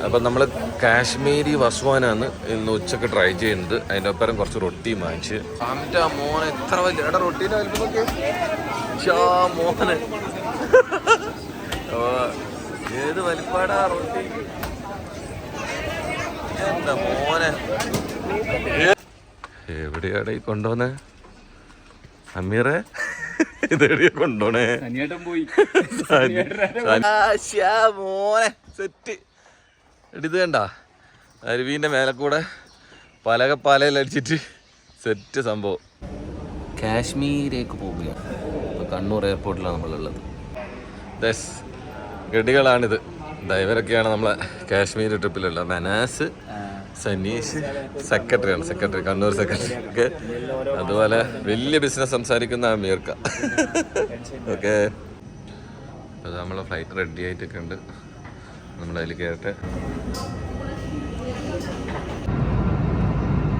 അപ്പം നമ്മൾ കാശ്മീരി വസ്വാനാണ് ഇന്ന് ഉച്ചക്ക് ട്രൈ ചെയ്യുന്നത്. അതിൻ്റെ ഒപ്പം കുറച്ച് റൊട്ടി വാങ്ങിച്ച് മോനെ എത്ര വലിയ എടാ റൊട്ടീൻ്റെ വലിപ്പമൊക്കെ മോനെ ഏത് വലിപ്പാടാ റൊട്ടി എന്താ മോനെ എവിടെയാടെ ഈ കൊണ്ടുപോന്നെ അമീറെ ഇതെവിടെയാ കൊണ്ടോണേ മോനെ സെറ്റ് ഇത് കണ്ട അരുവീൻ്റെ മേലെ കൂടെ പലകപ്പാലയിലടിച്ചിട്ട് സെറ്റ് സംഭവം. കാശ്മീരേക്ക് പോവുകയാണ്. ഇപ്പോൾ കണ്ണൂർ എയർപോർട്ടിലാണ് നമ്മളുള്ളത്. ഗഡികളാണിത്. ഇവരൊക്കെയാണ് നമ്മളെ കാശ്മീർ ട്രിപ്പിലുള്ള മനാസ്, സനീഷ്, സെക്രട്ടറി കണ്ണൂർ സെക്രട്ടറി ഒക്കെ, അതുപോലെ വലിയ ബിസിനസ് സംസാരിക്കുന്ന അമീർക്ക. ഓക്കെ, അത് നമ്മളെ ഫ്ലൈറ്റ് റെഡി ആയിട്ടൊക്കെ ഉണ്ട്. നമ്മളതിൽ കയറട്ടെ.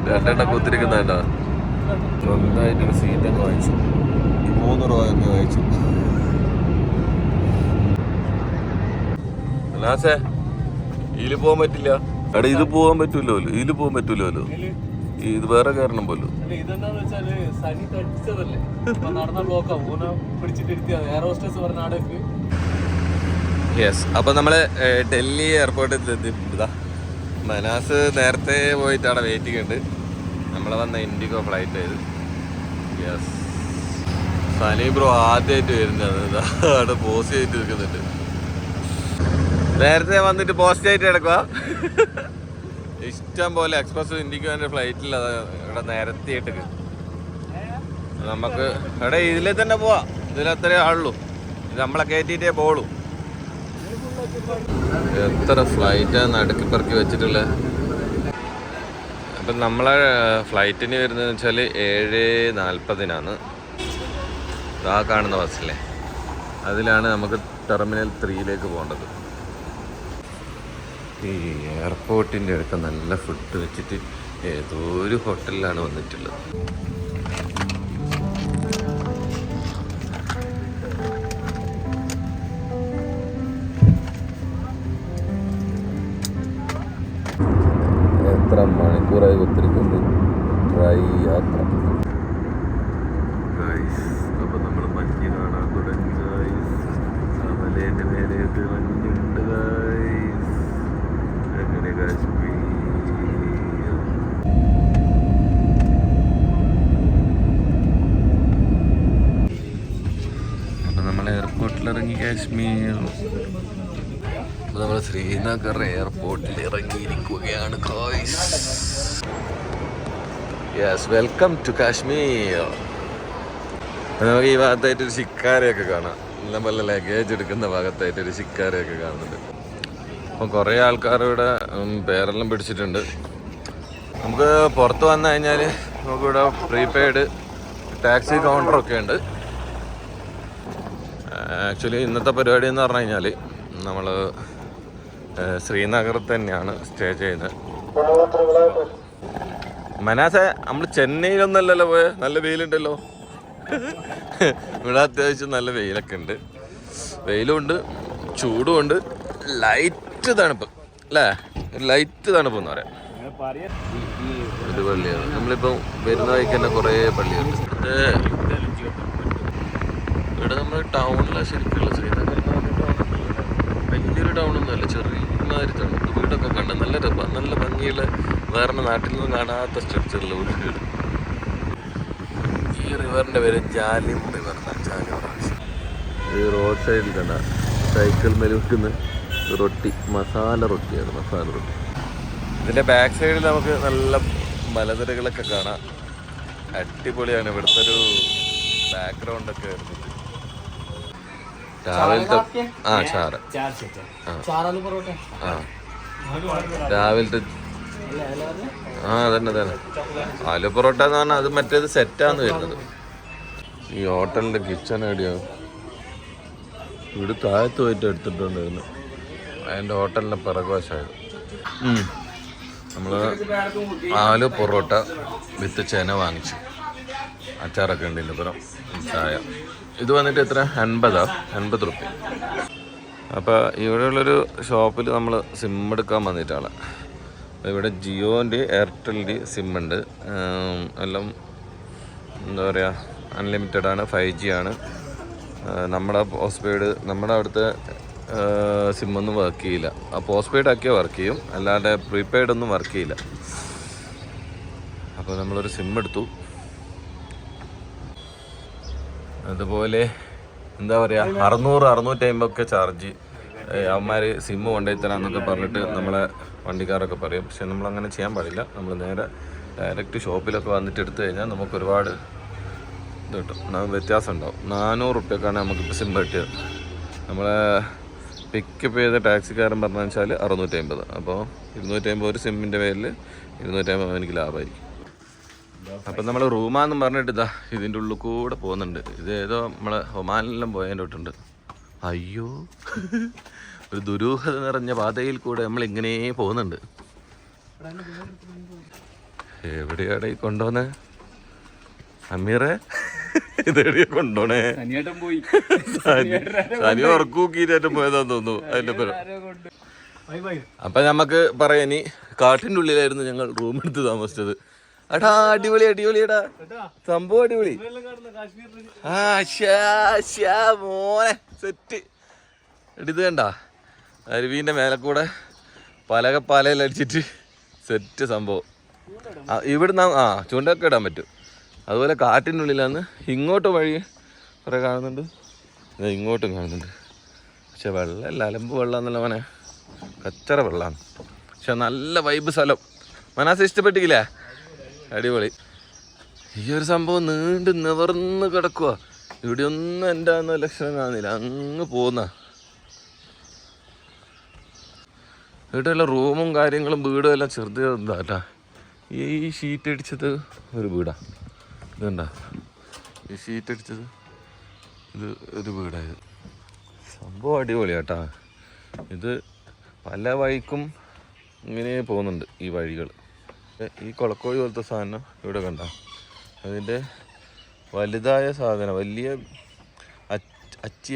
രണ്ടെണ്ണം കുത്തിരിക്കുന്നുണ്ടോ? സ്വന്തമായിട്ടൊരു സീറ്റൊക്കെ വാങ്ങിച്ചു. 3 രൂപ തന്നെ വാങ്ങിച്ചു. ലാസേ ഇതിൽ പോകാൻ പറ്റില്ല. എടാ ഇത് പോകാൻ പറ്റൂലോ, ഇതിൽ പോകാൻ പറ്റൂലോ. ഇത് വേറെ കാരണം പോലും. യെസ്, അപ്പോൾ നമ്മൾ ഡൽഹി എയർപോർട്ടിൽ എത്തിയിട്ടുണ്ട്. മനാസ് നേരത്തെ പോയിട്ടാണ് വെയിറ്റിംഗ് ഉണ്ട്. നമ്മളെ വന്ന ഇൻഡിഗോ ഫ്ലൈറ്റ് ആയത്. യെസ്, സനി ബ്രോ ആദ്യമായിട്ട് വരുന്നത് അവിടെ പോസ്റ്റ് ചെയ്തിട്ട് നിൽക്കുന്നുണ്ട്. നേരത്തെ വന്നിട്ട് പോസ്റ്റ് ആയിട്ട് കിടക്കുക. ഇഷ്ടം പോലെ എക്സ്പ്രസ് ഇൻഡിഗോൻ്റെ ഫ്ലൈറ്റിൽ ഇവിടെ നിരത്തിയിട്ട് നമുക്ക് ഇവിടെ ഇതിൽ തന്നെ പോവാം. ഇതിലത്രേ ആളുള്ളൂ. ഇത് നമ്മളെ കയറ്റിയിട്ടേ പോളൂ. എത്ര ഫ്ലൈറ്റാണ് നടുക്കി പെറുക്കി വെച്ചിട്ടുള്ളത്. അപ്പം നമ്മളെ ഫ്ലൈറ്റിന് വരുന്നതെന്ന് വെച്ചാൽ 7:40 ആ കാണുന്ന ബസ്സിലെ അതിലാണ് നമുക്ക് ടെർമിനൽ 3 പോകേണ്ടത്. ഈ എയർപോർട്ടിൻ്റെ അടുത്ത് നല്ല ഫുഡ് വെച്ചിട്ട് ഏതോ ഒരു ഹോട്ടലിലാണ് വന്നിട്ടുള്ളത്. എത്ര മണിക്കൂറായി കുത്തിരിക്കുന്നത് ട്രൈ യാത്ര. അപ്പം നമ്മൾ മഞ്ഞ് കാണാൻ തുടങ്ങി. മലേൻ്റെ മേലേക്ക് മഞ്ഞുണ്ട്. അങ്ങനെ കാശ്മീർ. അപ്പം നമ്മൾ എയർപോർട്ടിലിറങ്ങി കാശ്മീർ. അപ്പോൾ നമ്മൾ ശ്രീനഗർ എയർപോർട്ടിൽ ഇറങ്ങിയിരിക്കുകയാണ്. Yes, welcome to Kashmir. നമുക്ക് ഈ ഭാഗത്തായിട്ടൊരു ശിക്കാരയൊക്കെ കാണാം. നല്ല ലഗേജ് എടുക്കുന്ന ഭാഗത്തായിട്ടൊരു ശിക്കാരയൊക്കെ കാണുന്നുണ്ട്. അപ്പോൾ കുറേ ആൾക്കാരിവിടെ പേരെല്ലാം പിടിച്ചിട്ടുണ്ട്. നമുക്ക് പുറത്ത് വന്നു കഴിഞ്ഞാൽ നമുക്കിവിടെ പ്രീപെയ്ഡ് ടാക്സി കൗണ്ടറൊക്കെ ഉണ്ട്. ആക്ച്വലി ഇന്നത്തെ പരിപാടി എന്ന് പറഞ്ഞു കഴിഞ്ഞാൽ നമ്മൾ ശ്രീനഗറിൽ തന്നെയാണ് സ്റ്റേ ചെയ്യുന്നത്. മനാസെ നമ്മൾ ചെന്നൈയിലൊന്നല്ലല്ലോ പോയത്. നല്ല വെയിലുണ്ടല്ലോ. ഇവിടെ അത്യാവശ്യം നല്ല വെയിലൊക്കെ ഉണ്ട്. വെയിലുമുണ്ട്, ചൂടുമുണ്ട്, ലൈറ്റ് തണുപ്പ് അല്ലേ? ലൈറ്റ് തണുപ്പ് എന്ന് പറയാം. ഇത് പള്ളിയാണ്. നമ്മളിപ്പം വരുന്ന വഴിക്ക് തന്നെ കുറേ പള്ളിയുണ്ട്. ഇവിടെ നമ്മൾ ടൗണിലാണ് ശരിക്കുള്ള ശ്രീനഗർ വലിയൊരു ടൗണൊന്നുമല്ല, ചെറിയമാതിരി ടൗൺ. വീടൊക്കെ കണ്ട നല്ല ഭംഗിയുള്ള വേറെ നാട്ടിൽ നിന്നും കാണാത്ത സ്ട്രക്ചറിൽ ഒരു വീട്. ഈ റിവറിൻ്റെ പേര് ജാലിം റിവർ എന്നാണ്. ജാലിം. ഈ റോഡ് സൈഡിൽ കണ്ട സൈക്കിൾ മേൽ വിൽക്കുന്ന റൊട്ടി, മസാല റൊട്ടിയാണ്. മസാല റൊട്ടി. ഇതിൻ്റെ ബാക്ക് സൈഡിൽ നമുക്ക് നല്ല മലനിരകളൊക്കെ കാണാം. അടിപൊളിയാണ് ഇവിടുത്തെ ഒരു ബാക്ക്ഗ്രൗണ്ടൊക്കെ വരുന്നത്. രാവിലത്തെ രാവിലത്തെ തന്നെ ആലു പൊറോട്ട എന്ന് പറഞ്ഞാൽ അത് മറ്റേത് സെറ്റാന്ന് വരുന്നത്. ഈ ഹോട്ടലിൻ്റെ കിച്ചൺ എവിടെയാണ്? ഇവിടെ താഴത്ത് പോയിട്ട് എടുത്തിട്ടുണ്ടായിരുന്നു. അതിൻ്റെ ഹോട്ടലിൻ്റെ പിറകുവശമായത്. നമ്മൾ ആലു പൊറോട്ട വിത്ത് ചെന വാങ്ങിച്ചു. അച്ചാറൊക്കെ ഉണ്ട്. ഇതിൻ്റെ പുറം ചായ. ഇത് വന്നിട്ട് എത്ര? 80 റുപ്യ. അപ്പോൾ ഇവിടെയുള്ളൊരു ഷോപ്പിൽ നമ്മൾ സിം എടുക്കാൻ വന്നിട്ടാണ്. ഇവിടെ ജിയോൻ്റെ എയർടെലിൻ്റെ സിമ്മുണ്ട്. എല്ലാം എന്താ പറയുക, അൺലിമിറ്റഡ് ആണ്, 5G ആണ്. നമ്മുടെ പോസ്റ്റ് പെയ്ഡ്, നമ്മുടെ അവിടുത്തെ സിമ്മൊന്നും വർക്ക് ചെയ്യില്ല. ആ പോസ്റ്റ് പെയ്ഡ് ആക്കിയാൽ വർക്ക് ചെയ്യും, അല്ലാതെ പ്രീപെയ്ഡ് ഒന്നും വർക്ക് ചെയ്യില്ല. അപ്പോൾ നമ്മളൊരു സിം എടുത്തു. അതുപോലെ എന്താ പറയുക, 600-650 ചാർജ് അവന്മാർ സിമ്മ് കൊണ്ടുപോയി തരാമെന്നൊക്കെ പറഞ്ഞിട്ട് നമ്മളെ വണ്ടിക്കാരൊക്കെ പറയും. പക്ഷെ നമ്മളങ്ങനെ ചെയ്യാൻ പാടില്ല. നമ്മൾ നേരെ ഡയറക്റ്റ് ഷോപ്പിലൊക്കെ വന്നിട്ട് എടുത്തു കഴിഞ്ഞാൽ നമുക്ക് ഒരുപാട് ഇത് കിട്ടും, വ്യത്യാസം ഉണ്ടാവും. 400 റുപ്യക്കാണ് നമുക്കിപ്പോൾ സിം കിട്ടിയത്. നമ്മളെ പിക്കപ്പ് ചെയ്ത ടാക്സിക്കാരൻ പറഞ്ഞു വെച്ചാൽ 650. അപ്പോൾ 250 ഒരു സിമ്മിൻ്റെ പേരിൽ 250 എനിക്ക് ലാഭമായിരിക്കും. അപ്പം നമ്മൾ റൂമാന്നും പറഞ്ഞിട്ട് ഇതാ ഇതിൻ്റെ ഉള്ളിൽ കൂടെ പോകുന്നുണ്ട്. ഇത് ഏതോ നമ്മളെ ഒമാനിലെല്ലാം പോയതിൻ്റെ തൊട്ടുണ്ട്. അയ്യോ, ഒരു ദുരൂഹത നിറഞ്ഞ പാതയിൽ കൂടെ നമ്മളിങ്ങനെ പോകുന്നുണ്ട്. എവിടെയാണ് ഈ കൊണ്ടുപോന്നെ അമീറെ? ഇതെവിടെയാ കൊണ്ടോണേ? ശനി ഉറക്കൂക്കിട്ടായിട്ടും പോയതാന്ന് തോന്നുന്നു അതിന്റെ പേര്. അപ്പൊ നമ്മക്ക് പറയാ, ഇനി കാട്ടിന്റെ ഉള്ളിലായിരുന്നു ഞങ്ങൾ റൂം എടുത്ത് താമസിച്ചത്. എടാ അടിപൊളി അടിപൊളിയടാ, സംഭവം അടിപൊളി. മോനെ സെറ്റ്. ഇത് കണ്ട അരുവീന്റെ മേലെ കൂടെ പലകപ്പാലയിൽ അടിച്ചിട്ട് സെറ്റ് സംഭവം. ഇവിടുന്ന് ചൂണ്ടൊക്കെ ഇടാൻ പറ്റും. അതുപോലെ കാട്ടിൻ്റെ ഉള്ളിലാണ്. ഇങ്ങോട്ട് വഴി കുറേ കാണുന്നുണ്ട്, ഇങ്ങോട്ടും കാണുന്നുണ്ട്. പക്ഷെ വെള്ളമല്ല, അലമ്പ് വെള്ളം എന്നല്ല മോനെ, കച്ചറ വെള്ളമാണ്. പക്ഷെ നല്ല വൈബ് സ്ഥലം. മനസ്സ് ഇഷ്ടപ്പെട്ടില്ലേ? അടിപൊളി. ഈ ഒരു സംഭവം നീണ്ട് നിവർന്ന് കിടക്കുക. ഇവിടെ ഒന്നും എൻ്റെ ലക്ഷണം കാണുന്നില്ല, അങ്ങ് പോകുന്ന. ഇവിടെയുള്ള റൂമും കാര്യങ്ങളും വീടും എല്ലാം ചെറുതാട്ടാ. ഈ ഷീറ്റ് അടിച്ചത് ഒരു വീടാണ്. ഇതുണ്ട, ഈ ഷീറ്റ് അടിച്ചത് ഇത് ഒരു വീടായത്. സംഭവം അടിപൊളിയാട്ടാ. ഇത് പല വഴിക്കും ഇങ്ങനെ പോകുന്നുണ്ട് ഈ വഴികൾ. ഈ കൊളക്കോഴി പോലത്തെ സാധനം ഇവിടെ കണ്ട, അതിൻ്റെ വലുതായ സാധനം, വലിയ അച്ചി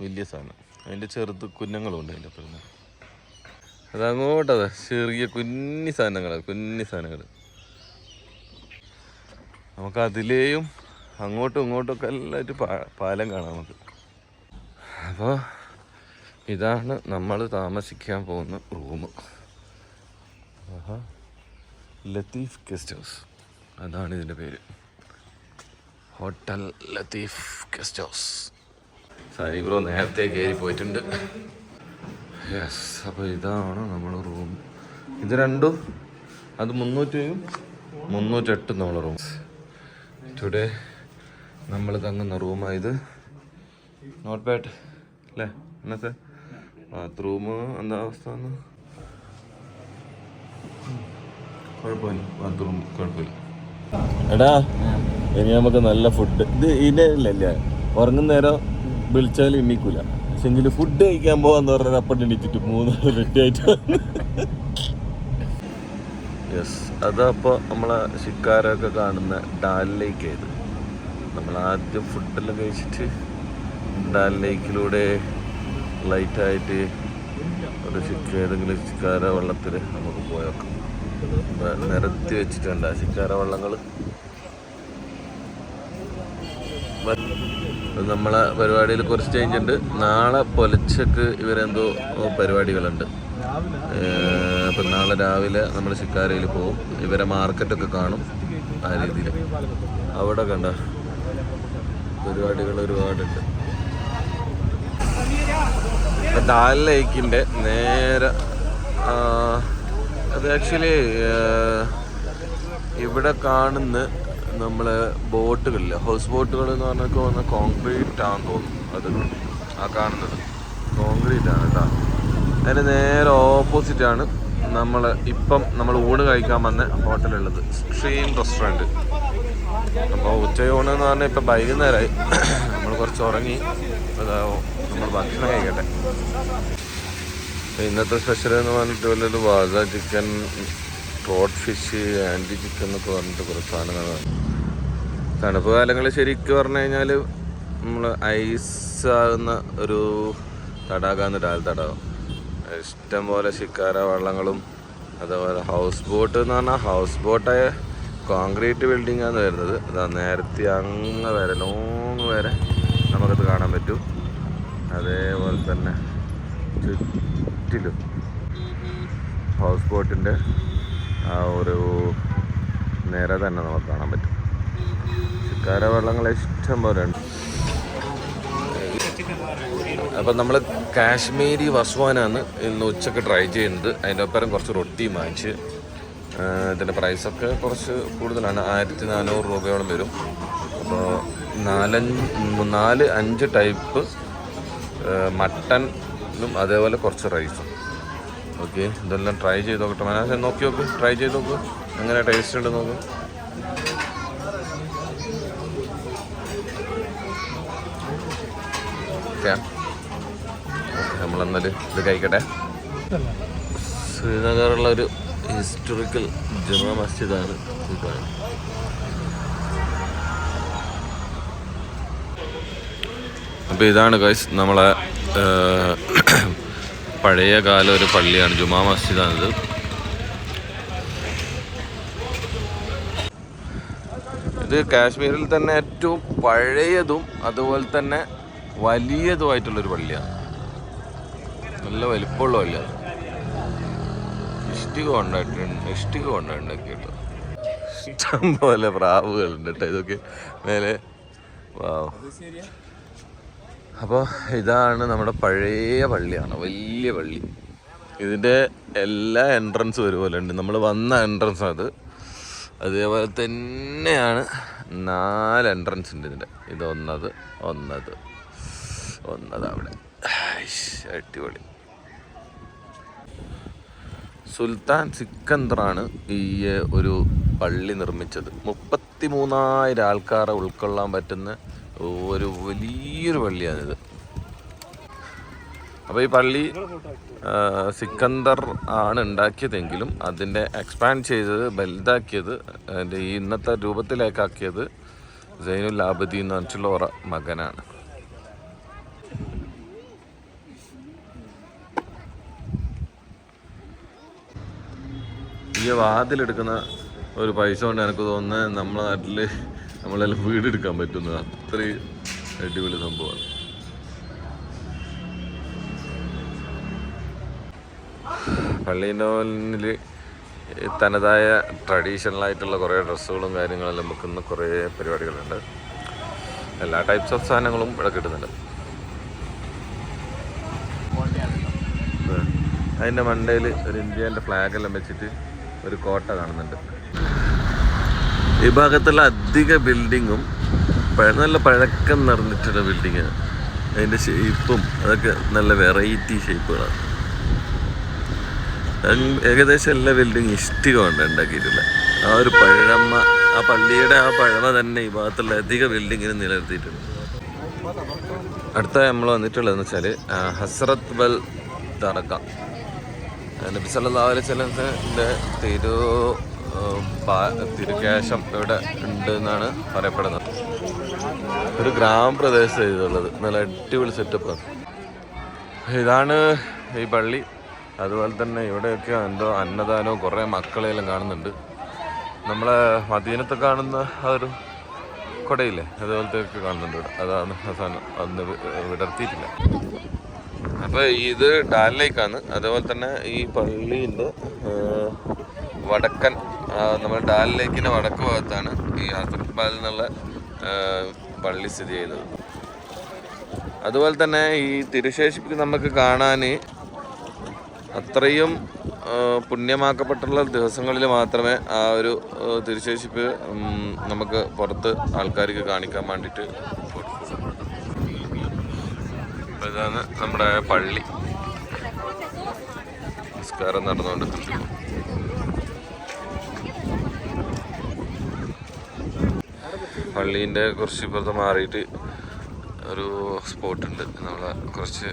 വലിയ സാധനം. അതിൻ്റെ ചെറുത് കുഞ്ഞങ്ങളുണ്ട് അതിൻ്റെ ഒപ്പം. അതങ്ങോട്ടതാ ചെറിയ കുഞ്ഞി സാധനങ്ങൾ. നമുക്ക് അതിലേയും അങ്ങോട്ടും ഇങ്ങോട്ടുമൊക്കെ എല്ലായിട്ട് പാലം കാണാം നമുക്ക്. അപ്പോൾ ഇതാണ് നമ്മൾ താമസിക്കാൻ പോകുന്ന റൂം. ലത്തീഫ് ഗസ്റ്റ് ഹൗസ്, അതാണ് ഇതിൻ്റെ പേര്. Hotel Latif guest house. സൈബ്രോ നേരത്തെ കയറി പോയിട്ടുണ്ട്. യെസ്, അപ്പോൾ ഇതാണ് നമ്മൾ റൂം. ഇത് രണ്ടും, അത് 307 308 നമ്മളെ റൂം. ടുഡേ നമ്മൾ തങ്ങുന്ന റൂമായത്. നോട്ട് ബാഡ് അല്ലേ? എന്നത്തെ ബാത്റൂം എന്താ അവസ്ഥ? കുഴപ്പമില്ല, ബാത്റൂം കുഴപ്പമില്ല. എടാ, ഇനി നമുക്ക് നല്ല ഫുഡ്. ഇത് ഇതിൻ്റെ ഉറങ്ങുന്ന നേരം വിളിച്ചാൽ എണ്ണിക്കൂല. പക്ഷെങ്കിൽ ഫുഡ് കഴിക്കാൻ പോകാന്ന് പറഞ്ഞാൽ അപ്പം എണീറ്റിട്ട് 3 റെഡി ആയിട്ട്. യെസ്, അതപ്പോൾ നമ്മളെ ഷിക്കാരൊക്കെ കാണുന്ന ഡാൽ ലേക്ക് ആയത്. നമ്മൾ ആദ്യം ഫുഡെല്ലാം കഴിച്ചിട്ട് ഡാൽ ലേക്കിലൂടെ ലൈറ്റായിട്ട് ഒരു ഏതെങ്കിലും ശിക്കാര വെള്ളത്തിൽ നമുക്ക് പോയേക്കാം. നിരത്തി വെച്ചിട്ടുണ്ട് ആ ശിക്കാര വെള്ളങ്ങൾ. നമ്മളെ പരിപാടിയിൽ കുറച്ച് ചേഞ്ച് ഉണ്ട്. നാളെ പുലച്ചക്ക് ഇവരെന്തോ പരിപാടികളുണ്ട്. അപ്പം നാളെ രാവിലെ നമ്മൾ ശിക്കാരയിൽ പോകും. ഇവരെ മാർക്കറ്റൊക്കെ കാണും. ആ രീതിയിൽ അവിടെ കണ്ട പരിപാടികൾ ഒരുപാടുണ്ട്. ഡാൽ ലേക്കിൻ്റെ നേരെ അത് ആക്ച്വലി ഇവിടെ കാണുന്ന നമ്മളെ ബോട്ടുകളില്ല, ഹൗസ് ബോട്ടുകൾ എന്ന് പറഞ്ഞൊക്കെ വന്ന കോൺക്രീറ്റ് ആണെന്ന് തോന്നുന്നു. അത് ആ കാണുന്നത് കോൺക്രീറ്റ് ആണ് കേട്ടോ. അതിന് നേരെ ഓപ്പോസിറ്റാണ് നമ്മൾ ഊണ് കഴിക്കാൻ വന്ന ഹോട്ടലുള്ളത്, സ്ട്രീം റെസ്റ്റോറൻറ്റ്. അപ്പോൾ ഉച്ചയൂണ് എന്ന് പറഞ്ഞാൽ ഇപ്പം വൈകുന്നേരമായി. നമ്മൾ കുറച്ച് ഉറങ്ങി, നമ്മൾ ഭക്ഷണം കഴിക്കട്ടെ. ഇന്നത്തെ സ്പെഷ്യൽ എന്ന് പറഞ്ഞിട്ട് വല്ലൊരു വാസ ചിക്കൻ, ട്രോട്ട് ഫിഷ്, ആൻറ്റി ചിക്കൻ എന്നൊക്കെ പറഞ്ഞിട്ട് കുറച്ച് സാധനങ്ങളാണ്. തണുപ്പ് കാലങ്ങളിൽ ശരിക്കും പറഞ്ഞു കഴിഞ്ഞാൽ നമ്മൾ ഐസാകുന്ന ഒരു തടാകമാണ് ഡാൽ തടാകം. ഇഷ്ടം പോലെ ശിക്കാര വള്ളങ്ങളും അതേപോലെ ഹൗസ് ബോട്ട് എന്ന് പറഞ്ഞാൽ ഹൗസ് ബോട്ടായ കോൺക്രീറ്റ് ബിൽഡിങ്ങാണ് വരുന്നത്. അതാ നേരത്തെ അങ്ങ് വരെ ലോങ് വരെ നമുക്കത് കാണാൻ പറ്റും. അതേപോലെ തന്നെ ചുറ്റിലും ഹൗസ് ബോട്ടിൻ്റെ ആ ഒരു നിര തന്നെ നമുക്ക് കാണാൻ പറ്റും. ശിക്കാര വള്ളങ്ങൾ ഇഷ്ടം പോലെ ഉണ്ട്. അപ്പം നമ്മൾ കാശ്മീരി വസ്വാനാണ് ഇന്ന് ഉച്ചക്ക് ട്രൈ ചെയ്യുന്നത്. അതിൻ്റെ ഒപ്പം കുറച്ച് റൊട്ടി വാങ്ങിച്ച്. ഇതിൻ്റെ പ്രൈസൊക്കെ കുറച്ച് കൂടുതലാണ്, 1400 രൂപയോളം വരും. അപ്പോൾ 4-5 ടൈപ്പ് മട്ടനും അതേപോലെ കുറച്ച് റൈസും. ഓക്കെ, ഇതെല്ലാം ട്രൈ ചെയ്ത് നോക്കട്ടെ. മനസ്സിൽ നോക്കി നോക്ക്, ട്രൈ ചെയ്ത് നോക്ക് എങ്ങനെ ടേസ്റ്റ് ഉണ്ട് നോക്ക്. ഓക്കെ, നമ്മളെന്നാലും ഇത് കഴിക്കട്ടെ. ശ്രീനഗറുള്ള ഒരു ഹിസ്റ്റോറിക്കൽ ജുമാ മസ്ജിദാണ് ഈ കാണുന്നത്. അപ്പോൾ ഇതാണ് ഗൈസ് നമ്മളെ പഴയ കാല ഒരു പള്ളിയാണ്, ജുമാ മസ്ജിദാണിത്. ഇത് കാശ്മീരിൽ തന്നെ ഏറ്റവും പഴയതും അതുപോലെ തന്നെ വലിയതുമായിട്ടുള്ളൊരു പള്ളിയാണ്. നല്ല വലിപ്പമുള്ള പള്ളിയാണ്. ഇഷ്ടിക കൊണ്ടുണ്ടാക്കിയിട്ട് ഇഷ്ടം പോലെ പ്രാവുകളുണ്ട് കേട്ടോ. ഇതൊക്കെ മേലെ വാവ്. അപ്പോൾ ഇതാണ് നമ്മുടെ പഴയ പള്ളിയാണ്, വലിയ പള്ളി. ഇതിൻ്റെ എല്ലാ എൻട്രൻസും ഒരുപോലെ ഉണ്ട്. നമ്മൾ വന്ന എൻട്രൻസ് അത് അതേപോലെ തന്നെയാണ് 4 എൻട്രൻസ് ഉണ്ട് ഇതിൻ്റെ. ഇത് ഒന്നത് അവിടെ. അടിപൊളി. സുൽത്താൻ സിക്കന്ദറാണ് ഈ ഒരു പള്ളി നിർമ്മിച്ചത്. 33,000 ആൾക്കാരെ ഉൾക്കൊള്ളാൻ പറ്റുന്ന ഒരു വലിയൊരു പള്ളിയാണിത്. അപ്പോൾ ഈ പള്ളി സിക്കന്ദർ ആണ് ഉണ്ടാക്കിയതെങ്കിലും അതിൻ്റെ എക്സ്പാൻഡ് ചെയ്തത്, വലുതാക്കിയത്, അതിൻ്റെ ഈ ഇന്നത്തെ രൂപത്തിലേക്കാക്കിയത് സൈനുൽ ആബിദീൻ എന്ന് പറഞ്ഞിട്ടുള്ള മകനാണ്. ഈ വാതിലെടുക്കുന്ന ഒരു പൈസ കൊണ്ട് എനിക്ക് തോന്നുന്നത് നമ്മളെ നാട്ടിൽ നമ്മളെല്ലാം വീടെടുക്കാൻ പറ്റുന്നത്. അത്രയും അടിപൊളി സംഭവമാണ്. പള്ളീൻ്റെ മുന്നിൽ തനതായ ട്രഡീഷണലായിട്ടുള്ള കുറേ ഡ്രസ്സുകളും കാര്യങ്ങളെല്ലാം വെക്കുന്ന കുറേ പരിപാടികളുണ്ട്. എല്ലാ ടൈപ്സ് ഓഫ് സാധനങ്ങളും ഇവിടെ കിട്ടുന്നുണ്ട്. അതിൻ്റെ മണ്ടയിൽ ഒരു ഇന്ത്യൻ്റെ ഫ്ലാഗെല്ലാം വെച്ചിട്ട് ഒരു കോട്ട കാണുന്നുണ്ട്. ഈ ഭാഗത്തുള്ള അധിക ബിൽഡിങ്ങും നല്ല പഴക്കം നിറഞ്ഞിട്ടുള്ള ബിൽഡിങ്ങാണ്. അതിൻ്റെ ഷേപ്പും അതൊക്കെ നല്ല വെറൈറ്റി ഷേപ്പുകളാണ്. ഏകദേശം എല്ലാ ബിൽഡിങ്ങും ഇഷ്ടിക കൊണ്ട് ഉണ്ടാക്കിയിട്ടില്ല. ആ ഒരു പഴമ, ആ പള്ളിയുടെ ആ പഴമ തന്നെ ഈ ഭാഗത്തുള്ള അധിക ബിൽഡിങ്ങിന് നിലനിർത്തിയിട്ടുണ്ട്. അടുത്ത നമ്മൾ വന്നിട്ടുള്ളതെന്ന് വെച്ചാൽ ഹസ്രത്ത് ബൽ ദർഗ. നബി സല്ലല്ലാഹു അലൈഹി വസല്ലമിന്റെ തിരുകേശം ഇവിടെ ഉണ്ട് എന്നാണ് പറയപ്പെടുന്നത്. ഒരു ഗ്രാമപ്രദേശം ഇതുള്ളത്. നല്ല അടിപൊളി സെറ്റപ്പാണ്. ഇതാണ് ഈ പള്ളി. അതുപോലെ തന്നെ ഇവിടെയൊക്കെ എന്തോ അന്നദാനവും കുറേ മക്കളെയെല്ലാം കാണുന്നുണ്ട്. നമ്മളെ മദീനത്ത് കാണുന്ന ആ ഒരു കൊടയില്ലേ, അതുപോലത്തെ ഒക്കെ കാണുന്നുണ്ട് ഇവിടെ. അതാണ് അവസാനം അന്ന് വിടർത്തിയിട്ടില്ല. അപ്പോൾ ഇത് ഡാൽ ലേക്കാണ്. അതേപോലെ തന്നെ ഈ പള്ളീൻ്റെ വടക്കൻ, നമ്മൾ ഡാൽ ലേക്കിൻ്റെ വടക്ക് ഭാഗത്താണ് ഈ ഹസ്രത്ത് ബൽ എന്നുള്ള പള്ളി സ്ഥിതി ചെയ്യുന്നത്. അതുപോലെ തന്നെ ഈ തിരുശേഷിപ്പ് നമുക്ക് കാണാൻ അത്രയും പുണ്യമാക്കപ്പെട്ടുള്ള ദിവസങ്ങളിൽ മാത്രമേ ആ ഒരു തിരുശേഷിപ്പ് നമുക്ക് പുറത്ത് ആൾക്കാർക്ക് കാണിക്കാൻ വേണ്ടിയിട്ട് കൊടുക്കുള്ളൂ. ഇതാണ് നമ്മുടെ പള്ളി. നിസ്കാരം നടന്നുകൊണ്ടിരിക്കുന്നു. പള്ളീൻ്റെ കുറച്ച് ഇപ്പുറത്ത് മാറിയിട്ട് ഒരു സ്പോട്ടുണ്ട്. നമ്മളെ കുറച്ച്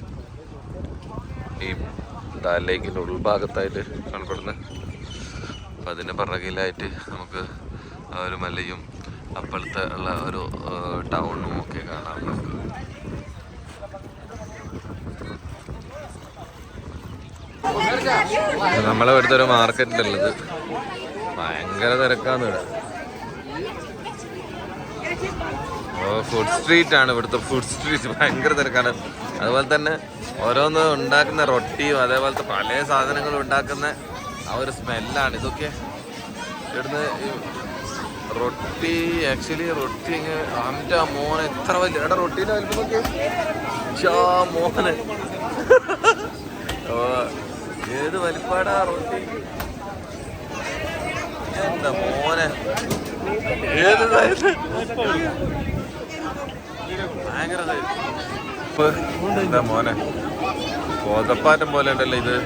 ഈ ഡാൽ ലേക്കിൻ്റെ ഉൾഭാഗത്തായിട്ട് കാണപ്പെടുന്നത്. അപ്പം അതിൻ്റെ പിറകിലായിട്ട് നമുക്ക് ആ ഒരു മലയും അപ്പുറത്തെ ഉള്ള ഒരു ടൗണും ഒക്കെ കാണാം നമുക്ക്. നമ്മളെ ഇവിടുത്തെ ഒരു മാർക്കറ്റിലുള്ളത് ഭയങ്കര തിരക്കാന്ന് ഇവിടെ. ഫുഡ് സ്ട്രീറ്റ് ആണ് ഇവിടുത്തെ. ഫുഡ് സ്ട്രീറ്റ് ഭയങ്കര തിരക്കാണ്. അതുപോലെ തന്നെ ഓരോന്ന് ഉണ്ടാക്കുന്ന റൊട്ടിയും അതേപോലത്തെ പല സാധനങ്ങളും ഉണ്ടാക്കുന്ന ആ ഒരു സ്മെല്ലാണ് ഇതൊക്കെ. ഇവിടുന്ന് റൊട്ടി ആക്ച്വലി റൊട്ടി ഇങ്ങനെ ആമിൻ്റെ മോനെ എത്ര വലിയ ഇവിടെ റൊട്ടീൻ്റെ വലിപ്പമൊക്കെ മോനെ ഏത് വലിപ്പാടാ റൊട്ടി എന്താ മോനെ ഏത് ഭയങ്കര എന്താ മോനെ കോതപ്പാറ്റം പോലെ ഉണ്ടല്ലോ ഇത്.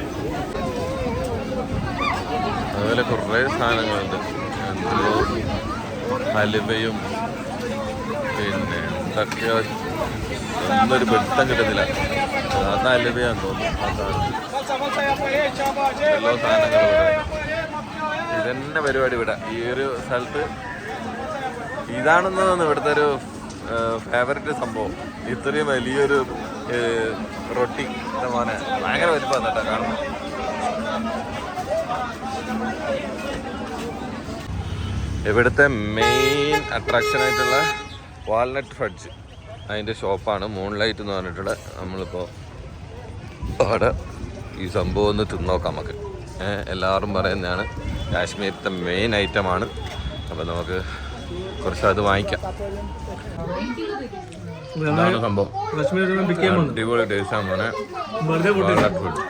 അതുപോലെ കുറേ സാധനങ്ങളുണ്ട്. എന്തോ ഹലുവയും പിന്നെ എന്തൊക്കെയോ ഒന്നൊരു പിടുത്തം കിട്ടുന്നില്ല. അത് ഹലുവയാന്ന് തോന്നുന്നു. എല്ലാ സാധനങ്ങളും ഇതന്നെ പരിപാടി ഇവിടെ ഈ ഒരു സ്ഥലത്ത് ഇതാണെന്ന് തോന്നുന്നു ഇവിടുത്തെ ഒരു ഫേവററ്റ് സംഭവം. ഇത്രയും വലിയൊരു റൊട്ടി മോനെ ഭയങ്കര വലിപ്പം കേട്ടോ കാണുന്നു. ഇവിടുത്തെ മെയിൻ അട്രാക്ഷൻ ആയിട്ടുള്ള വാൾനട്ട് ഫഡ്ജ് അതിൻ്റെ ഷോപ്പാണ് മൂൺലൈറ്റ് എന്ന് പറഞ്ഞിട്ടുള്ള. നമ്മളിപ്പോൾ അവിടെ ഈ സംഭവം ഒന്ന് തിന്നോക്കാം നമുക്ക്. എല്ലാവരും പറയുന്നതാണ് കാശ്മീരത്തെ മെയിൻ ഐറ്റമാണ്. അപ്പോൾ നമുക്ക് കുറച്ച് അത് വാങ്ങിക്കാം. ഇതാണ് സംഭവം. അടിപൊളി ടേസ്റ്റാണ് മോനെ. Walnut food